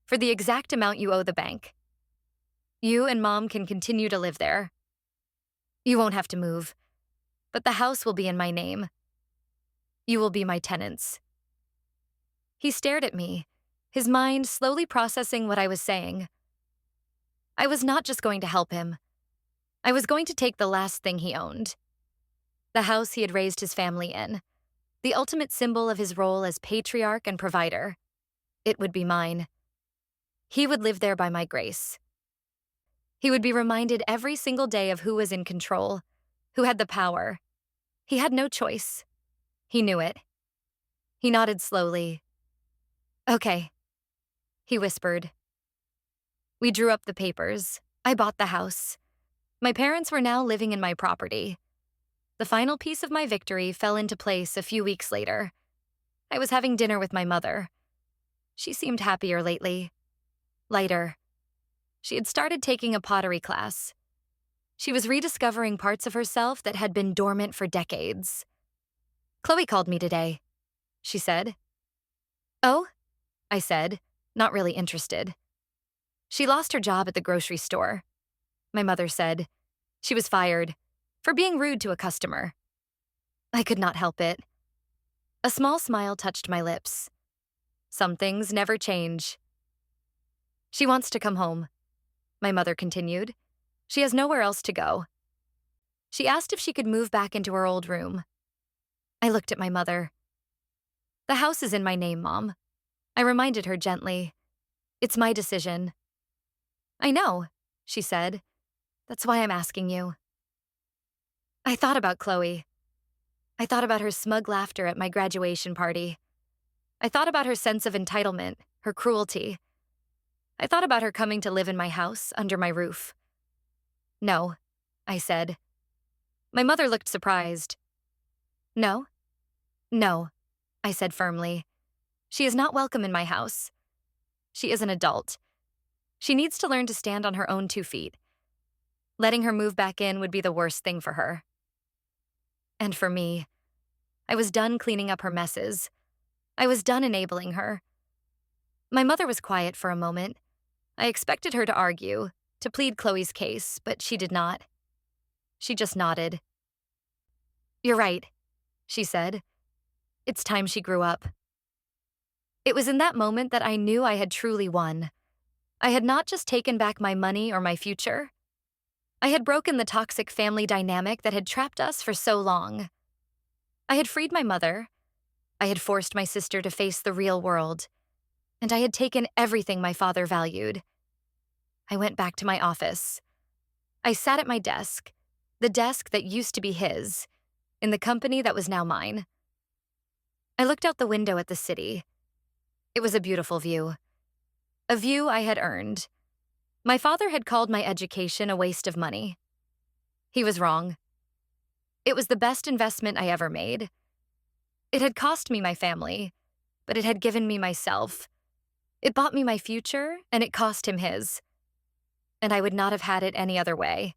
"for the exact amount you owe the bank. You and Mom can continue to live there. You won't have to move, but the house will be in my name. You will be my tenants." He stared at me, his mind slowly processing what I was saying. I was not just going to help him. I was going to take the last thing he owned. The house he had raised his family in, the ultimate symbol of his role as patriarch and provider. It would be mine. He would live there by my grace. He would be reminded every single day of who was in control, who had the power. He had no choice. He knew it. He nodded slowly. "Okay," he whispered. We drew up the papers. I bought the house. My parents were now living in my property. The final piece of my victory fell into place a few weeks later. I was having dinner with my mother. She seemed happier lately. Lighter. She had started taking a pottery class. She was rediscovering parts of herself that had been dormant for decades. "Chloe called me today," she said. "Oh?" I said, not really interested. "She lost her job at the grocery store," my mother said. "She was fired for being rude to a customer." I could not help it. A small smile touched my lips. Some things never change. "She wants to come home," my mother continued. "She has nowhere else to go." She asked if she could move back into her old room. I looked at my mother. "The house is in my name, Mom," I reminded her gently. "It's my decision." "I know," she said. "That's why I'm asking you." I thought about Chloe. I thought about her smug laughter at my graduation party. I thought about her sense of entitlement, her cruelty. I thought about her coming to live in my house, under my roof. "No," I said. My mother looked surprised. "No?" "No," I said firmly. "She is not welcome in my house. She is an adult. She needs to learn to stand on her own 2 feet. Letting her move back in would be the worst thing for her." And for me, I was done cleaning up her messes. I was done enabling her. My mother was quiet for a moment. I expected her to argue, to plead Chloe's case, but she did not. She just nodded. "You're right," she said. "It's time she grew up." It was in that moment that I knew I had truly won. I had not just taken back my money or my future. I had broken the toxic family dynamic that had trapped us for so long. I had freed my mother. I had forced my sister to face the real world. and I had taken everything my father valued. I went back to my office. I sat at my desk, the desk that used to be his, in the company that was now mine. I looked out the window at the city. It was a beautiful view. A view I had earned. My father had called my education a waste of money. He was wrong. It was the best investment I ever made. It had cost me my family, but it had given me myself. It bought me my future, and it cost him his. And I would not have had it any other way.